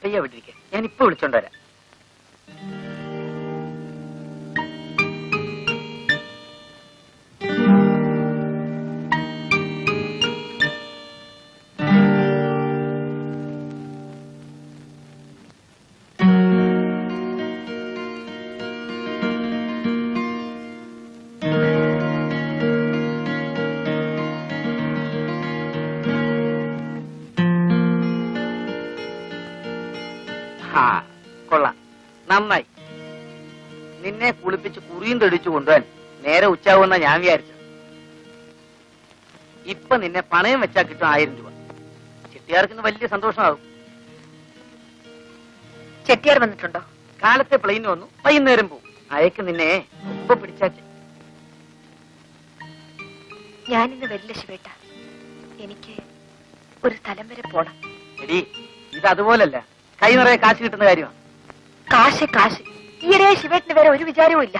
പയ്യെ വിട്ടിരിക്കെ, ഞാൻ ഇപ്പൊ വിളിച്ചോണ്ട് വരാം. കൊള്ളാം, നന്നായി. നിന്നെ കുളിപ്പിച്ച് കുറിയും തെടിച്ചു കൊണ്ടുപോകാൻ നേരെ ഉച്ചാവുന്ന ഞാൻ വിചാരിച്ചു. ഇപ്പൊ നിന്നെ പണയം വെച്ചാ കിട്ടും 1000 രൂപ. ചെട്ടിയാർക്ക് വലിയ സന്തോഷമാകും. ചെട്ടിയാർ വന്നിട്ടുണ്ടോ? കാലത്തെ പ്ലെയിൻ വന്നു, വൈകുന്നേരം പോകും. അയക്ക് നിന്നെ ഒപ്പ പിടിച്ചാച്ച്. ഞാനിന്ന് വരില്ല ശിവേട്ട, എനിക്ക് ഒരു സ്ഥലം വരെ പോണം. എടി, ഇത് അതുപോലല്ല, കൈ നിറയെ കാശ് കിട്ടുന്ന കാര്യമാണ്. കാശ് കാശ് ഈയിടെ ശിവേട്ടിന് വേറെ ഒരു വിചാരവും ഇല്ല.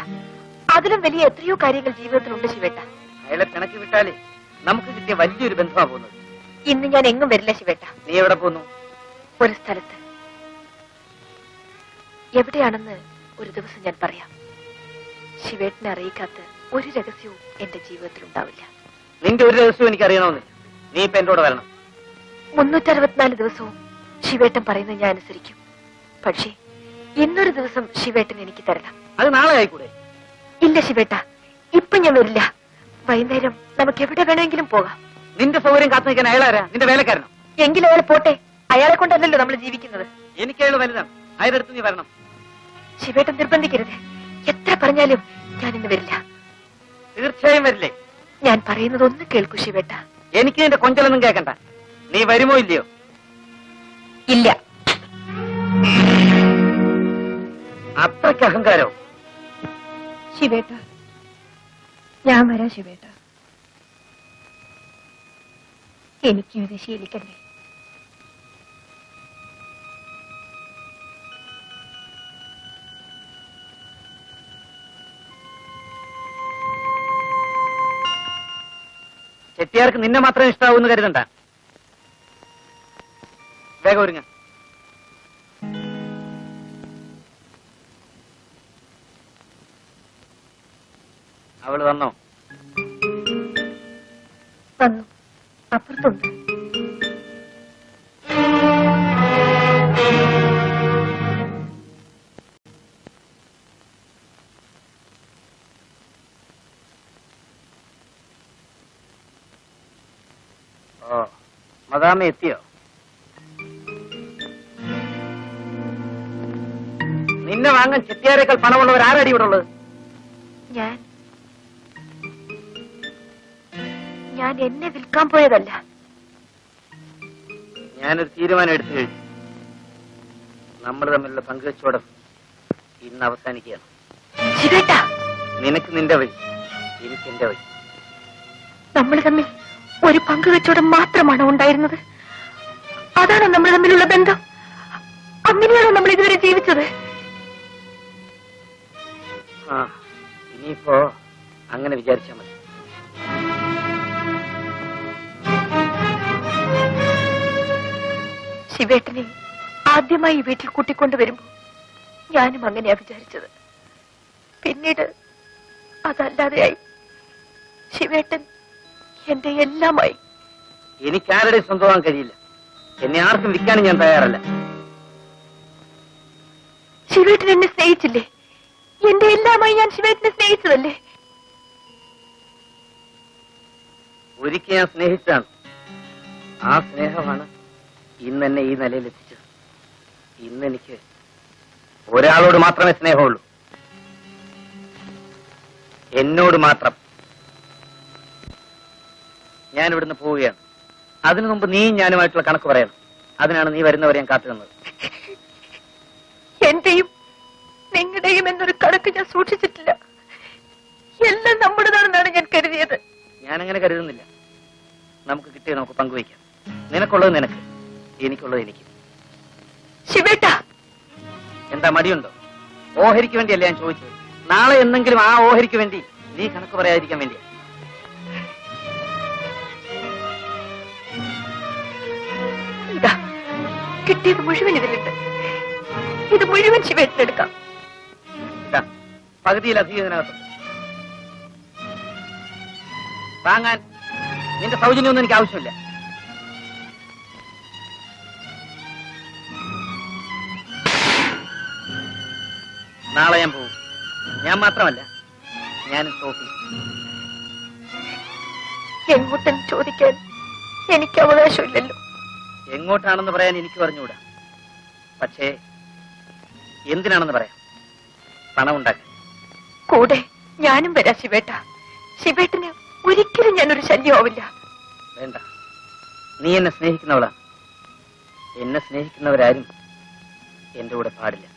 അതിലും വലിയ എത്രയോ കാര്യങ്ങൾ ജീവിതത്തിലുണ്ട് ശിവേട്ട. അയാളെ പിണക്കി വിട്ടാലേ നമുക്ക് കിട്ടിയ വലിയൊരു ബന്ധമാണ് പോകുന്നത്. ഇന്ന് ഞാൻ എങ്ങും വരില്ല ശിവേട്ട. നീ എവിടെ പോന്നു? ഒരു സ്ഥലത്ത്. എവിടെയാണെന്ന് ഒരു ദിവസം ഞാൻ പറയാം. ശിവേട്ടിനെ അറിയിക്കാത്ത ഒരു രഹസ്യവും എന്റെ ജീവിതത്തിൽ ഉണ്ടാവില്ല. നിന്റെ ഒരു രഹസ്യവും എനിക്ക് അറിയണമെന്നില്ല. നീ ഇപ്പൊ എന്നോട് വരണം. 364 ദിവസവും ശിവേട്ടൻ പറയുന്നത് ഞാൻ അനുസരിക്കും. പക്ഷേ ഇന്നൊരു ദിവസം ശിവേട്ടൻ എനിക്ക് തരണം. അത് നാളെ ആയിക്കൂടെ? ഇല്ല ശിവേട്ട, ഇപ്പൊ ഞാൻ വരില്ല. വൈകുന്നേരം നമുക്ക് എവിടെ വേണമെങ്കിലും പോകാം. നിന്റെ സൗകര്യം കാത്തു നിൽക്കാൻ അയാളാരാ? നിന്റെ വേലക്കാരനോ? എങ്കിലും അയാൾ പോട്ടെ. അയാളെ കൊണ്ടല്ലല്ലോ നമ്മൾ ജീവിക്കുന്നത്. എനിക്ക് അയാൾ വലുതാണ്. അയാളെടുത്ത് നീ വരണം. ശിവേട്ടൻ നിർബന്ധിക്കരുത്. എത്ര പറഞ്ഞാലും ഞാൻ ഇന്ന് വരില്ല. തീർച്ചയായും വരില്ലേ? ഞാൻ പറയുന്നത് ഒന്ന് കേൾക്കൂ ശിവേട്ട. എനിക്ക് നിന്റെ കൊഞ്ചലൊന്നും കേൾക്കണ്ട. നീ വരുമോ ഇല്ലയോ? ഇല്ല. അത്രയ്ക്ക് അഹങ്കാരോ? ശിവേട്ട, ഞാൻ വരാം ശിവേട്ട. എനിക്കും ഇത് ശീലിക്കണ്ടേ? ചെട്ടിയാർക്ക് നിന്നെ മാത്രം ഇഷ്ടാവൂന്ന് കരുതണ്ട. വേഗം ഒരുങ്ങ. അവള് വന്നോ? വന്നു, അപ്പുറത്തുണ്ട്. ഓ, മദാമ എത്തിയോ? നിന്നെ വാങ്ങാൻ ചെട്ടിയാരേക്കാൾ പണമുള്ളവർ ആരടി ഇവിടെ ഉള്ളത്? ഞാൻ എന്നെ വിൽക്കാൻ പോയതല്ല. ഞാനൊരു തീരുമാനം എടുത്തു കഴിഞ്ഞു. നമ്മൾ തമ്മിലുള്ള പങ്കുവെച്ചോടം ഇന്ന് അവസാനിക്കുകയാണ്. നിനക്ക് നിന്റെ വഴി, എനിക്ക് എന്റെ വഴി. നമ്മൾ തമ്മിൽ ഒരു പങ്കുവെച്ചോടം മാത്രമാണോ ഉണ്ടായിരുന്നത്? അതാണോ നമ്മൾ തമ്മിലുള്ള ബന്ധം? അങ്ങനെയാണോ നമ്മൾ ഇതുവരെ ജീവിച്ചത്? ആ, ഇനിയിപ്പോ അങ്ങനെ വിചാരിച്ചാൽ മതി. ശിവേട്ടനെ ആദ്യമായി വീട്ടിൽ കൂട്ടിക്കൊണ്ടുവരുമ്പോ ഞാനും അങ്ങനെയാ വിചാരിച്ചത്. പിന്നീട് അതല്ലാതെയായി. ശിവേട്ടൻ എന്റെ എല്ലാമായി. എനിക്കാരുടെ സ്വന്തമാകാൻ കഴിയില്ല. എന്നെ ആർക്കും വിൽക്കാനും ഞാൻ തയ്യാറല്ല. ശിവേട്ടൻ എന്നെ സ്നേഹിച്ചില്ലേ? എന്റെ എല്ലാമായി ഞാൻ ശിവേട്ടനെ സ്നേഹിച്ചതല്ലേ? ഒരിക്കൽ ഞാൻ സ്നേഹിച്ചാണ്. ആ സ്നേഹമാണ് ഇന്ന് എന്നെ ഈ നിലയിൽ എത്തിച്ചത്. ഇന്ന് എനിക്ക് ഒരാളോട് മാത്രമേ സ്നേഹമുള്ളൂ, എന്നോട് മാത്രം. ഞാൻ ഇവിടുന്ന് പോവുകയാണ്. അതിനു മുമ്പ് നീയും ഞാനുമായിട്ടുള്ള കണക്ക് പറയണം. അതിനാണ് നീ വരുന്നവരെ ഞാൻ കാത്തു നിന്നത്. എന്റെയും നിങ്ങളുടെയും എന്നൊരു കണക്ക് ഞാൻ സൂക്ഷിച്ചിട്ടില്ല. എല്ലാം നമ്മുടേതാണെന്നാണ് ഞാൻ കരുതിയത്. ഞാനങ്ങനെ കരുതുന്നില്ല. നമുക്ക് കിട്ടിയത് നമുക്ക് പങ്കുവയ്ക്കാം. നിനക്കുള്ളത് നിനക്ക്, എനിക്കുള്ളത് എനിക്ക്. ശിവേട്ട, എന്താ മടിയുണ്ടോ? ഓഹരിക്ക് വേണ്ടിയല്ല ഞാൻ ചോദിച്ചത്. നാളെ എന്തെങ്കിലും ആ ഓഹരിക്ക് വേണ്ടി നീ കണക്ക് പറയാതിരിക്കാൻ വേണ്ടിയാ. ഇതാ കിട്ടിയത് മുഴുവൻ ഇതിലുണ്ട്. ഇത് മുഴുവൻ ശിവേട്ടനെടുക്കാം. പകുതിയിലധികം ഇതിനകത്തുണ്ട്. വാങ്ങാൻ നിന്റെ സൗജന്യമൊന്നും എനിക്ക് ആവശ്യമില്ല. നാളെ ഞാൻ പോകും. ഞാൻ മാത്രമല്ല, ഞാനും സോഫി. എങ്ങോട്ടെന്ന് ചോദിക്കാൻ എനിക്ക് അവകാശമില്ലല്ലോ. എങ്ങോട്ടാണെന്ന് പറയാൻ എനിക്ക് പറഞ്ഞുകൂടാ. പക്ഷേ എന്തിനാണെന്ന് പറയാം. പണം ഉണ്ടാക്കാൻ. കൂടെ ഞാനും വരാം ശിവേട്ട. ശിവേട്ടന് ഒരിക്കലും ഞാനൊരു ശല്യമാവില്ല. വേണ്ട, നീ എന്നെ സ്നേഹിക്കുന്നവളാണ്. എന്നെ സ്നേഹിക്കുന്നവരാരും എന്റെ കൂടെ പാടില്ല.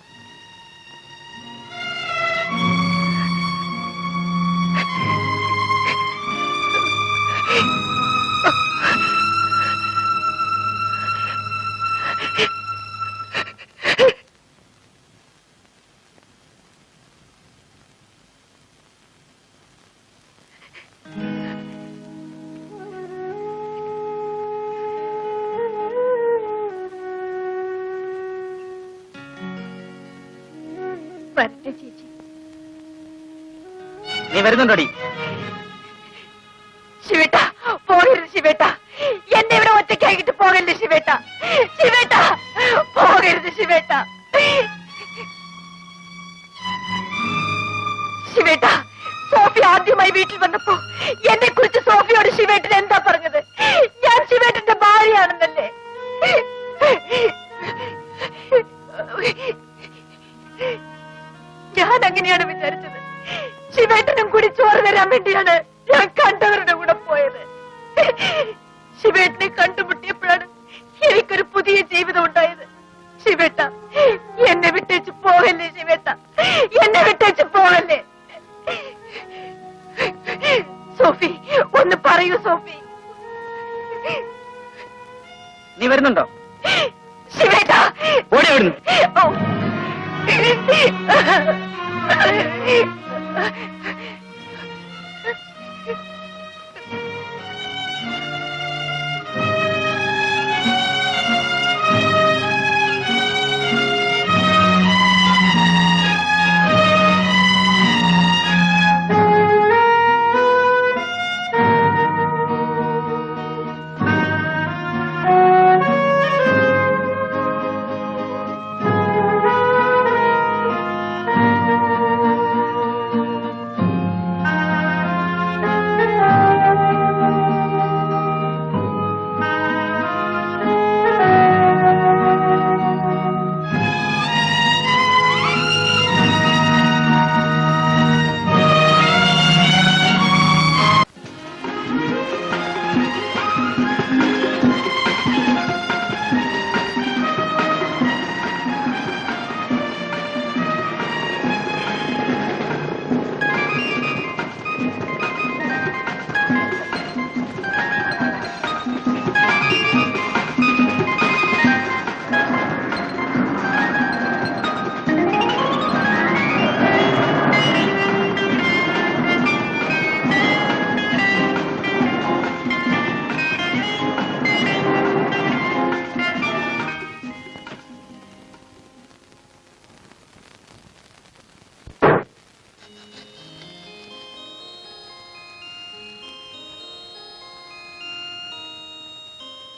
വരട്ടെ ചേച്ചി. നീ വരുന്നുണ്ടോടി? ശിവേട്ട, പോകരുത് ശിവേട്ട. എന്നെ ഇവിടെ ഒറ്റയ്ക്കായിട്ട് പോകല്ലേ ശിവേട്ട. ശിവേട്ട, പോകരുത് ശിവേട്ട. ശിവേട്ട, സോഫി ആദ്യമായി വീട്ടിൽ വന്നപ്പോ എന്നെ കുറിച്ച് സോഫിയോട് ശിവേട്ടൻ എന്താ പറഞ്ഞത്? ഞാൻ ശിവേട്ടന്റെ ഭാര്യയാണെന്നല്ലേ? ഞാൻ അങ്ങനെയാണ് വിചാരിച്ചത്. ശിവേട്ടനും കൂടി ചോറ് തരാൻ വേണ്ടിയാണ് ഞാൻ കണ്ടവരുടെ കൂടെ പോയത്. ശിവേട്ടനെ കണ്ടുമുട്ടിയപ്പോഴാണ് എനിക്കൊരു പുതിയ ജീവിതം ഉണ്ടായത്. ശിവേട്ട, എന്നെ വിട്ടേച്ച് പോകല്ലേ ശിവേട്ട. എന്നെ വിട്ടേച്ച് പോകല്ലേ. സോഫി, ഒന്ന് പറയൂ സോഫി. നീ വരുന്നുണ്ടോ? ശിവേട്ട, ഓടി വരുന്നു.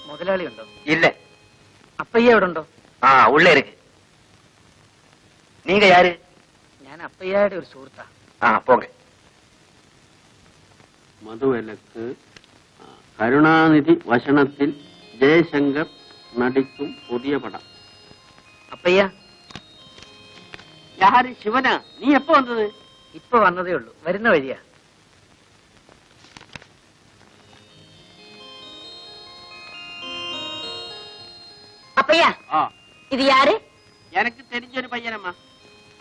മുതലാളി ഉണ്ടോ? இல்ல. അപ്പയ്യ എവിടെ ഉണ്ടോ? உள்ள இருக்கு. நீங்க யாரு? ഞാൻ അപ്പയ്യയുടെ ഒരു സുഹൃത്താ. போங்க. മധുവിലക്ക് കരുണാനിധി വശനത്തിൽ ജയശങ്കർ നടിക്കും പുതിയ പടം. അപ്പയ്യ, யாரு சிவனா? நீ எப்ப வந்தது? ഇപ്പൊ വന്നതേ ഉള്ളൂ. വരുന്ന വഴിയാ. அப்பையா, இது யாரு? எனக்கு தெரிஞ்ச ஒரு பையனம்மா.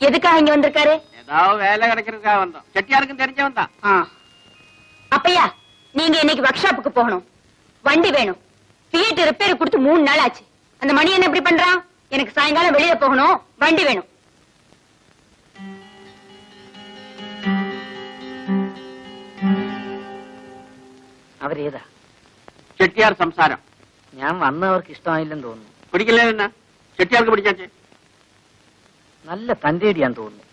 எதுக்காக இங்க வந்திருக்காரு? ஏதாவது வேலை கிடைக்கிறதுக்காக வந்தோம். செட்டியாருக்கும் தெரிஞ்சவன் தான். அப்பையா, நீங்க இன்னைக்கு ஒர்க் ஷாப்புக்கு போகணும். வண்டி வேணும். தியேட்டர் ரிப்பேர் கொடுத்து 3 நாள் ஆச்சு. அந்த மணி என்ன எப்படி பண்றான்? எனக்கு சாயங்காலம் வெளியே போகணும். வண்டி வேணும். അവരേതാ? ചെട്ടിയാർ സംസാരം. ഞാൻ വന്നവർക്ക് ഇഷ്ടമായില്ലെന്ന് തോന്നുന്നു. പിടിക്കില്ല. ചെട്ടിയാർക്ക് പിടിച്ചാച്ചേ. നല്ല തന്റേടിയാന്ന് തോന്നുന്നു.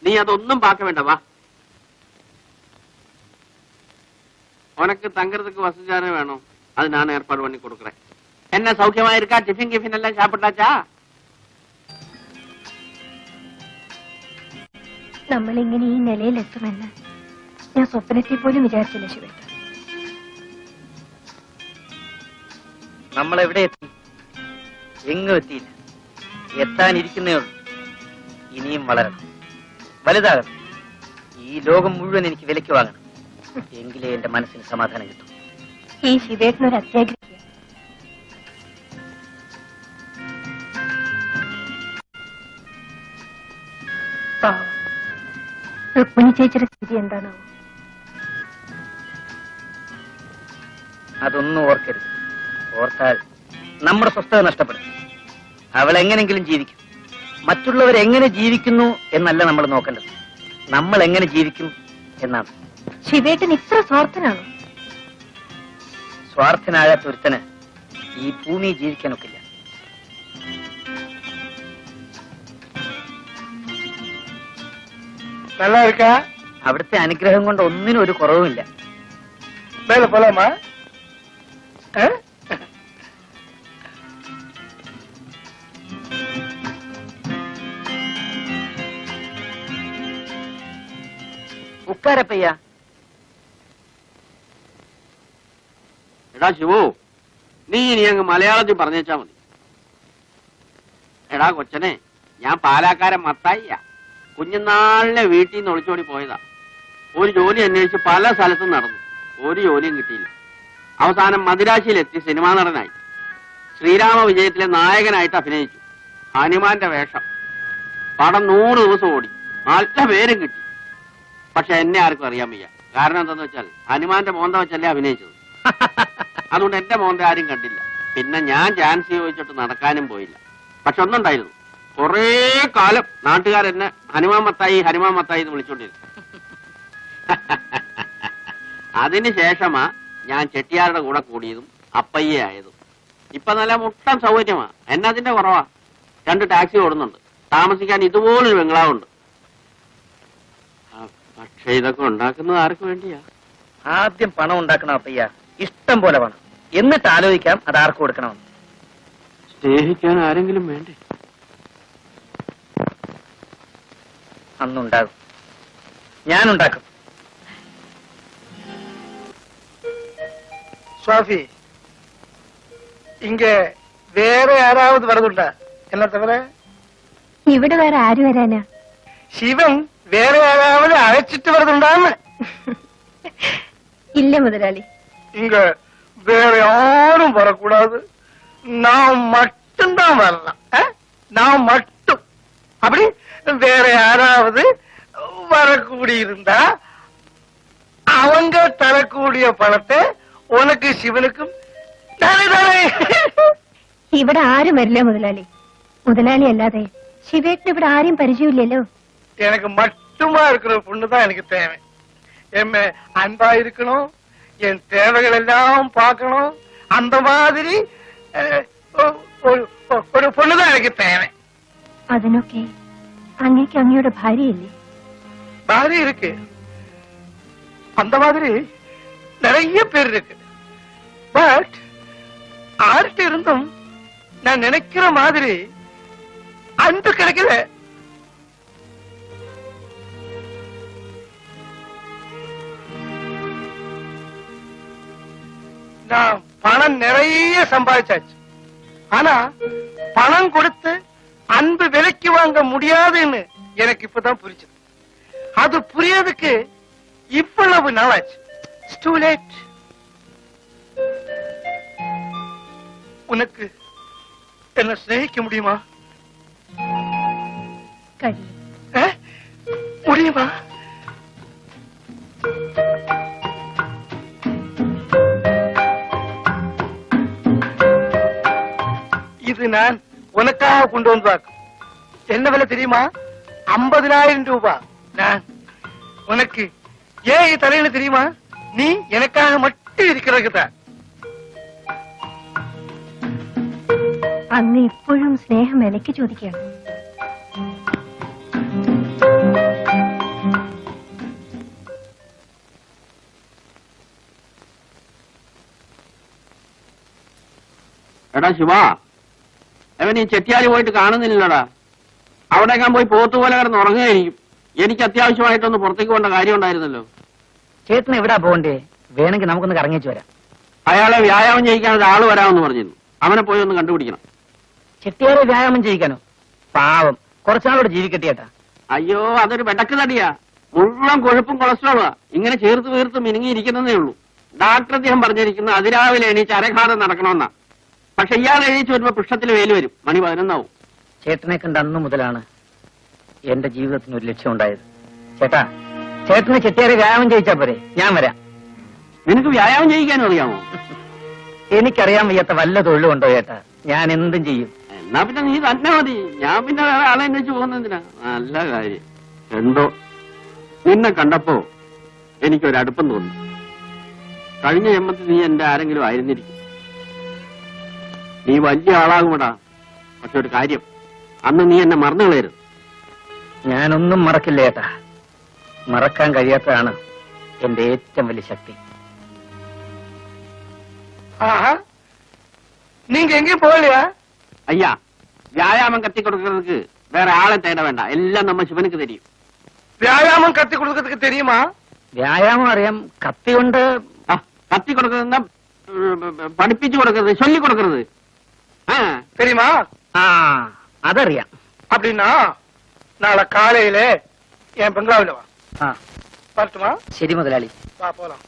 നീ അതൊന്നും പാക്ക വേണ്ട വാ. உனக்கு தங்கறதுக்கு வசதியான வேணும், அது நான் ஏற்பாடு பண்ணி கொடுக்குறேன். என்ன சௌக்கியமா இருக்கா? டிஃபின் கிஃபின் எல்லாம் சாப்பிட்டாச்சா? നമ്മളിങ്ങനെ ഈ നിലയിലെത്തുമെന്ന് ഞാൻ സ്വപ്നത്തിൽ പോലും വിചാരിച്ചില്ല ശിവേട്ട. നമ്മളെവിടെ എത്തി? എങ്ങും എത്തിയില്ല. എത്താനിരിക്കുന്നേ ഉള്ളൂ. ഇനിയും വളരണം, വലുതാകണം. ഈ ലോകം മുഴുവൻ എനിക്ക് വിലയ്ക്ക് വാങ്ങണം. എങ്കിലേ എന്റെ മനസ്സിന് സമാധാനം കിട്ടും. ഈ ശിവേട്ടനൊരു അത്യാഗ്രഹിക്കുക. രുക്മിണി ചേച്ചിയുടെ സ്ഥിതി എന്താണോ? അതൊന്നും ഓർക്കരുത്. ഓർത്താൽ നമ്മുടെ സ്വസ്ഥത നഷ്ടപ്പെടും. അവൾ എങ്ങനെങ്കിലും ജീവിക്കും. മറ്റുള്ളവരെങ്ങനെ ജീവിക്കുന്നു എന്നല്ല നമ്മൾ നോക്കേണ്ടത്, നമ്മൾ എങ്ങനെ ജീവിക്കും എന്നാണ്. ശിവേട്ടൻ ഇത്ര സ്വാർത്ഥനാണോ? സ്വാർത്ഥനാകാത്ത ഒരുത്തന് ഈ ഭൂമി ജീവിക്കാനൊക്കില്ല. நல்லா இருக்கா? അവിടുത്തെ അനുഗ്രഹം കൊണ്ട് ഒന്നിനും ഒരു കുറവുമില്ല. மேல போலாமா? ഉക്കാരപ്പയ്യ. എടാ ശിവു, നീ ഇനി അങ്ങ് മലയാളത്തിൽ പറഞ്ഞേച്ചാ മതി. എടാ കൊച്ചനെ, ഞാൻ പാലാക്കാരൻ മത്തായിയ. കുഞ്ഞുനാളിലെ വീട്ടിൽ നിന്ന് ഒളിച്ചോടി പോയതാ. ഒരു ജോലി അന്വേഷിച്ച് പല സ്ഥലത്തും നടന്നു, ഒരു ജോലിയും കിട്ടിയില്ല. അവസാനം മദിരാശിയിലെത്തി സിനിമാ നടനായി. ശ്രീരാമ വിജയത്തിലെ നായകനായിട്ട് അഭിനയിച്ചു. ഹനുമാന്റെ വേഷം. പടം 100 ദിവസം ഓടി, നല്ല പേരും കിട്ടി. പക്ഷെ എന്നെ ആർക്കും അറിയാൻ വയ്യ. കാരണം എന്താന്ന് വെച്ചാൽ ഹനുമാന്റെ മോന്ത വെച്ചല്ലേ അഭിനയിച്ചത്. അതുകൊണ്ട് എന്റെ മോന്ത ആരും കണ്ടില്ല. പിന്നെ ഞാൻ ചാൻസ് ചോദിച്ചിട്ട് നടക്കാനും പോയില്ല. പക്ഷെ ഒന്നുണ്ടായിരുന്നു, കൊറേ കാലം നാട്ടുകാരെന്നെ ഹനുമാൻ മത്തായി ഹനുമാൻ മത്തായി എന്ന് വിളിച്ചോണ്ടിരുന്നു. അതിനുശേഷമാ ഞാൻ ചെട്ടിയാരുടെ കൂടെ കൂടിയതും അപ്പയ്യ ആയതും. ഇപ്പൊ നല്ല മുട്ടൻ സൗകര്യമാ. എന്നതിന്റെ കുറവാ. 2 ടാക്സി ഓടുന്നുണ്ട്. താമസിക്കാൻ ഇതുപോലൊരു ബംഗ്ലാവുണ്ട്. പക്ഷെ ഇതൊക്കെ ഉണ്ടാക്കുന്നത് ആർക്ക് വേണ്ടിയാ? ആദ്യം പണം ഉണ്ടാക്കണം അപ്പയ്യ, ഇഷ്ടം പോലെ പണം. എന്നിട്ട് ആലോചിക്കാം അത് ആർക്ക് കൊടുക്കണമെന്ന്. സ്നേഹിക്കാൻ ആരെങ്കിലും വേണ്ടേ? അന്നുണ്ടാകും, ഞാനുണ്ടാക്കും. சுவாமி, இங்க வேற யாராவது வரதுண்டா? என்ன தவிர ഇവിടെ വേറെ ആര് വരാനാ? ശിവൻ വേറെ யாராவது அழைச்சிட்டு வரதுண்டான்னு? ഇല്ല മുതലാളി. இங்க வேற யாரும் வரக்கூடாது. நான் மட்டும்தான் வரலாம். நான் மட்டும். அப்படி வேற யாராவது வரக்கூடியிருந்தா அவங்க தரக்கூடிய பணத்தை உனக்கு சிவனுக்கும் தானே. ഇവിടെ ആരും വരില്ല മുതലാളി. മുതലാളി അല്ലാതെ ശിവേട്ടന് ഇവിടെ ആരെയും പരിചയമില്ലല്ലോ. எனக்கு மட்டுமா இருக்கிற பொண்ணுதான் எனக்கு தேவை. என் அன்பா இருக்கணும், என் தேவைகள் எல்லாம் பார்க்கணும். அந்த மாதிரி ஒரு பொண்ணுதான் எனக்கு தேவை. അതിനൊക്കെ അങ്ങേക്ക് അങ്ങയുടെ ഭാര്യയില്ലേ? பாரி இருக்கு. அந்த மாதிரி நிறைய பேர் இருக்கு. பட் ஆர்ட்ட இருந்தும் நான் நினைக்கிற மாதிரி அன்பு கிடைக்கல. நான் பணம் நிறைய சம்பாதிச்சாச்சு. ஆனா பணம் கொடுத்து அன்பு விலைக்கு வாங்க முடியாதுன்னு எனக்கு இப்பதான் புரிஞ்சது. அது புரியறதுக்கு இவ்வளவு நாளாச்சு. It's too late. உனக்கு என்ன சிநேகிக்க முடியுமா? முடியுமா? இது நான் உனக்காக கொண்டு வந்தாக்கும். என்ன விலை தெரியுமா? 50,000 ரூபாய். நான் உனக்கு ஏன் தலையில தெரியுமா? நீ எனக்காக மட்டும் இருக்கிறதுக்கு தான். അങ്ങ് ഇപ്പോഴും സ്നേഹം വിലക്ക് ചോദിക്കുകയാണ്. എടാ ശിവ, അവൻ ഈ ചെട്ടിയാലി പോയിട്ട് കാണുന്നില്ലടാ. അവിടേക്കാൻ പോയി പോത്തുപോലെ കിടന്ന് ഉറങ്ങുകയായിരിക്കും. എനിക്ക് അത്യാവശ്യമായിട്ടൊന്ന് പുറത്തേക്ക് പോകേണ്ട കാര്യം ഉണ്ടായിരുന്നല്ലോ. ചേട്ടന് എവിടാ പോകണ്ടേ? വേണമെങ്കിൽ നമുക്കൊന്ന് കറങ്ങിച്ചു വരാം. അയാളെ വ്യായാമം ചെയ്യിക്കാൻ ഒരാള് വരാമെന്ന് പറഞ്ഞിരുന്നു. അവനെ പോയി ഒന്ന് കണ്ടുപിടിക്കണം. ചെട്ടിയാരെ വ്യായാമം ചെയ്യിക്കാനോ? പാവം, കുറച്ചാളോട് ജീവിക്കട്ടെ ചേട്ടാ. അയ്യോ, അതൊരു വെടക്ക് തടിയാ. മുഴുവൻ കൊഴുപ്പും കൊളസ്ട്രോളാ. ഇങ്ങനെ ചേർത്ത് വീർത്ത് മിനുങ്ങിയിരിക്കുന്നതേ ഉള്ളൂ. ഡാക്ടർ അദ്ദേഹം പറഞ്ഞിരിക്കുന്ന അതിരാവിലെ എണീച്ച് അരഘാതെ നടക്കണമെന്നാ. പക്ഷെ ഇയാൾ എണീച്ച് വരുമ്പോ പൃഷ്ഠത്തിൽ വേല് വരും. മണി 11 ചേട്ടനെ കണ്ട അന്നു മുതലാണ് എന്റെ ജീവിതത്തിന് ഒരു ലക്ഷ്യം ഉണ്ടായത്. ചേട്ടാ, ചേട്ടന് ചെട്ടിയാരെ വ്യായാമം ചെയ്യിച്ചാ പോരെ? ഞാൻ വരാം. നിനക്ക് വ്യായാമം ചെയ്യിക്കാനും അറിയാമോ? എനിക്കറിയാൻ വയ്യാത്ത വല്ല തൊഴിലുണ്ടോ ചേട്ടാ? ഞാൻ എന്തും ചെയ്യും. എന്നാ പിന്നെ നീ തന്നെ മതി. ഞാൻ പിന്നെ വേറെ ആളെ അന്വേഷിച്ച് പോകുന്നതിനാ. നല്ല കാര്യം. എന്തോ നിന്നെ കണ്ടപ്പോ എനിക്കൊരടുപ്പം തോന്നി. കഴിഞ്ഞ ജന്മത്തിൽ നീ എന്റെ ആരെങ്കിലും ആയിരുന്നിരിക്കും. നീ വലിയ ആളാകുമടാ. പക്ഷെ ഒരു കാര്യം, അന്ന് നീ എന്നെ മറന്നു കളയരുത്. ഞാനൊന്നും മറക്കില്ല ചേട്ടാ. മറക്കാൻ കഴിയാത്തതാണ് എന്റെ ഏറ്റവും വലിയ ശക്തി. ஆஹா, நீங்க எங்கேயும் போகலையா? അയ്യാ, വ്യായാമം കത്തി കൊടുക്കുന്നതുക്ക് വേറെ ആളെ തേട വേണ്ട. എല്ലാം നമ്മ ശിവനുക്ക് തരും. வியாயாமம் கத்து கொடுக்கறதுக்கு தெரியுமா? വ്യായാമം അറിയാം. കത്തി കൊണ്ട് ആ, കത്തി കൊടുക്കുന്നത് പഠിപ്പിച്ചു കൊടുക്കരുത്, ചൊല്ലി കൊടുക്കരുത്. தெரியுமா? ആ അതറിയാം. அப்படின்னா நாளை காலையில என் பெங்களாவில வா. ആ வரட்டுமா? ശരി മുതലാളി. வா போலாம்.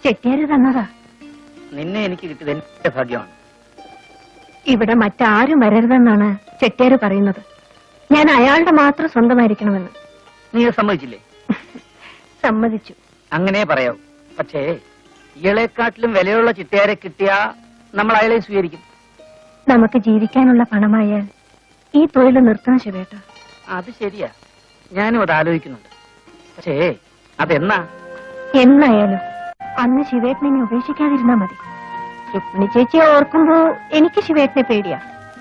ചെട്ടിയാര് തന്നതാ. നിന്നെ എനിക്ക് കിട്ടിയത് എന്റെ ഭാഗ്യമാണ്. ഇവിടെ മറ്റാരും വരരുതെന്നാണ് ചെട്ടിയാര് പറയുന്നത്. ഞാൻ അയാളുടെ മാത്രം സ്വന്തമായിരിക്കണമെന്ന്. നീ അത് സമ്മതിച്ചില്ലേ? സമ്മതിച്ചു. അങ്ങനെ പറയാവൂ. പക്ഷേ ഇയാളെക്കാട്ടിലും വിലയുള്ള ചിട്ടയാരെ കിട്ടിയാ നമ്മൾ അയാളെ സ്വീകരിക്കും. നമുക്ക് ജീവിക്കാനുള്ള പണമായാൽ ഈ തൊഴിൽ നിർത്തണം ശിവേട്ട. അത് ശരിയാ, ഞാനും അത് ആലോചിക്കുന്നുണ്ട്. പക്ഷേ അതെന്നാ? എന്നായാലും അന്ന് ശിവേട്ടനെ ഉപേക്ഷിക്കാതിരുന്നാ മതി. രുക്മിണി ചേച്ചിയെ ഓർക്കുമ്പോ എനിക്ക് ശിവേട്ടനെ പേടിയാ.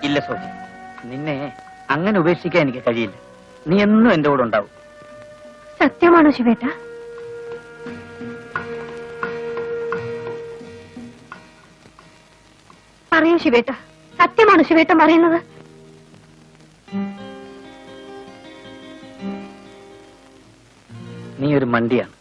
ഇല്ല സോഫി, നിന്നെ അങ്ങനെ ഉപേക്ഷിക്കാൻ എനിക്ക് കഴിയില്ല. നീ എന്നും എന്റെ കൂടെ ഉണ്ടാവും. സത്യമാണോ ശിവേട്ട? പറയൂ ശിവേട്ട, സത്യമാണോ ശിവേട്ടൻ പറയുന്നത്? നീ ഒരു മണ്ടിയാണ്.